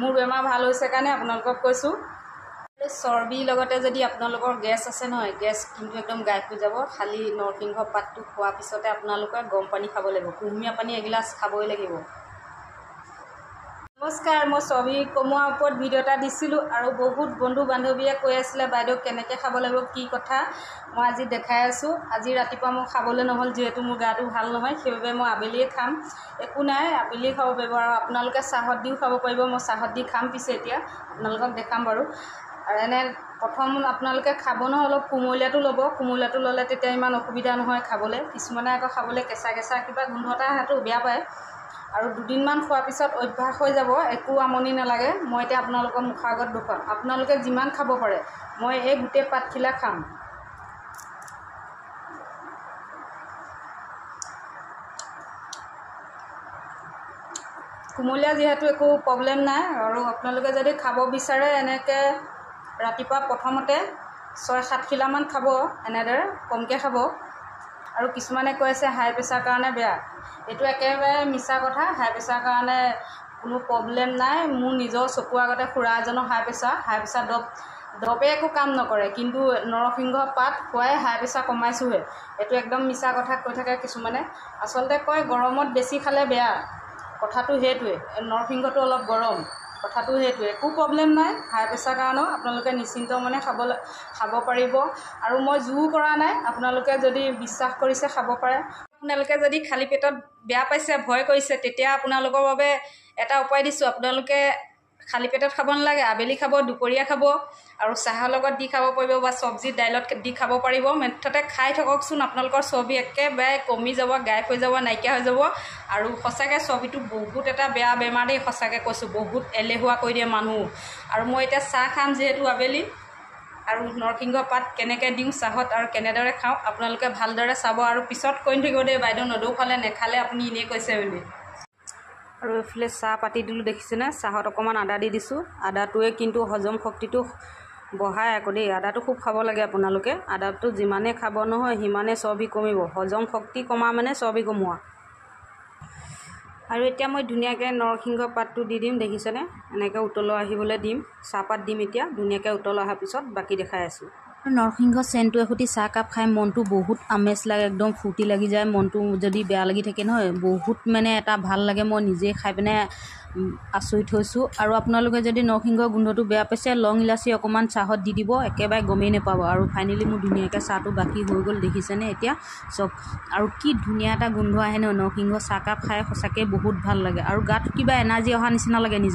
মোৰ বেমাৰ ভাল হৈছে কাৰণে আপোনালোকক কৈছোঁ। চৰ্বিৰ লগতে যদি আপোনালোকৰ গেছ আছে নহয়, গেছ কিন্তু একদম গায়ব হৈ যাব। খালি নৰসিংহ পাতটো খোৱাৰ পিছতে আপোনালোকে গৰম পানী খাব লাগিব, কুহুমীয়া পানী এগিলাচ খাবই লাগিব। নমস্কাৰ, মই চৰ্বি কমোৱাৰ ওপৰত ভিডিঅ' এটা দিছিলোঁ আৰু বহুত বন্ধু বান্ধৱীয়ে কৈ আছিলে বাইদেউ কেনেকৈ খাব লাগিব, কি কথা। মই আজি দেখাই আছোঁ। আজি ৰাতিপুৱা মই খাবলৈ নহ'ল, যিহেতু মোৰ গাটো ভাল নহয়, সেইবাবে মই আবেলিয়ে খাম। একো নাই, আবেলি খাব পাৰিব আৰু আপোনালোকে চাহত দিও খাব পাৰিব। মই চাহত দি খাম পিছে এতিয়া আপোনালোকক দেখাম বাৰু। আৰু এনে প্ৰথম আপোনালোকে খাব নহয় অলপ কোমলীয়াটো ল'ব। কোমলীয়াটো ল'লে তেতিয়া ইমান অসুবিধা নহয় খাবলৈ। কিছুমানে আকৌ খাবলৈ কেঁচা কেঁচা কিবা গোন্ধ এটা সেইটো বেয়া পায়। আৰু দুদিনমান খোৱাৰ পিছত অভ্যাস হৈ যাব, একো আমনি নালাগে। মই এতিয়া আপোনালোকৰ মুখৰ আগত দেখুৱাম। আপোনালোকে যিমান খাব পাৰে, মই এই গোটেই পাতখিলা খাম। কুমলীয়া যিহেতু একো প্ৰব্লেম নাই। আৰু আপোনালোকে যদি খাব বিচাৰে এনেকৈ ৰাতিপুৱা প্ৰথমতে 6-7 খিলামান খাব, এনেদৰে কমকৈ খাব। আৰু কিছুমানে কৈ আছে হাই প্ৰেছাৰ কাৰণে বেয়া, এইটো একেবাৰে মিছা কথা। হাই প্ৰেছাৰ কাৰণে কোনো প্ৰব্লেম নাই। মোৰ নিজৰ চকুৰ আগতে খুৰা এজনৰ হাই প্ৰেছাৰ দৰৱে একো কাম নকৰে, কিন্তু নৰসিংহ পাত খুৱাই হাই প্ৰেছাৰ কমাইছোঁহে। এইটো একদম মিছা কথা কৈ থাকে কিছুমানে। আচলতে কয় গৰমত বেছি খালে বেয়া, কথাটো সেইটোৱে। নৰসিংহটো অলপ গৰম, কথাটো সেইটোৱে। একো প্ৰব্লেম নাই হাই প্ৰেছাৰ কাৰণেও, আপোনালোকে নিশ্চিন্ত মনে খাব পাৰিব। আৰু মই জোৰ কৰা নাই, আপোনালোকে যদি বিশ্বাস কৰিছে খাব পাৰে। আপোনালোকে যদি খালী পেটত বেয়া পাইছে, ভয় কৰিছে, তেতিয়া আপোনালোকৰ বাবে এটা উপায় দিছোঁ। আপোনালোকে খালী পেটত খাব নালাগে, আবেলি খাব, দুপৰীয়া খাব আৰু চাহৰ লগত দি খাব পাৰিব বা চব্জি দাইলত দি খাব পাৰিব। মুঠতে খাই থাককচোন, আপোনালোকৰ চৰ্বি একেবাৰে কমি যাব, গায়ব হৈ যাব, নাইকিয়া হৈ যাব। আৰু সঁচাকৈ চৰ্বিটো বহুত এটা বেয়া বেমাৰ দেই, সঁচাকৈ কৈছোঁ। বহুত এলেহুৱা কৰি দিয়ে মানুহ। আৰু মই এতিয়া চাহ খাম যিহেতু আবেলি, আৰু নৰসিংহ পাত কেনেকৈ দিওঁ চাহত আৰু কেনেদৰে খাওঁ আপোনালোকে ভালদৰে চাব। আৰু পিছত কৈ থাকিব দেই বাইদেউ নদৌখালে নেখালে আপুনি এনেই কৈছে বুলি। আৰু এইফালে চাহ পাতি দিলোঁ, দেখিছেনে? চাহত অকণমান আদা দি দিছোঁ। আদাটোৱে কিন্তু হজম শক্তিটো বঢ়ায় আকৌ দেই। আদাটো খুব খাব লাগে আপোনালোকে। আদাটো যিমানেই খাব নহয় সিমানেই চৰ্বি কমিব। হজম শক্তি কমা মানে চৰ্বি কমোৱা। আৰু এতিয়া মই ধুনীয়াকৈ নৰসিংহ পাতটো দি দিম, দেখিছেনে? এনেকৈ উতলাই আহিবলৈ দিম। চাহপাত দিম এতিয়া, ধুনীয়াকৈ উতল অহাৰ পিছত বাকী দেখাই আছোঁ। নৰসিংহ চেণ্টটোৱে সৈতে চাহকাপ খাই মনটো বহুত আমেজ লাগে, একদম ফূৰ্তি লাগি যায়। মনটো যদি বেয়া লাগি থাকে নহয়, বহুত মানে এটা ভাল লাগে। মই নিজে খাই পিনে আচৰিত হৈছোঁ। আৰু আপোনালোকে যদি নৰসিংহৰ গোন্ধটো বেয়া পাইছে, লং ইলাচি অকণমান চাহত দি দিব, একেবাৰে গমেই নাপাব। আৰু ফাইনেলি মোৰ ধুনীয়াকৈ চাহটো বাকী হৈ গ'ল, দেখিছেনে এতিয়া চব। আৰু কি ধুনীয়া এটা গোন্ধ আহে ন, নৰসিংহ চাহকাপ খাই সঁচাকৈ বহুত ভাল লাগে। আৰু গাত কিবা এনাৰ্জি অহা নিচিনা লাগে নিজে।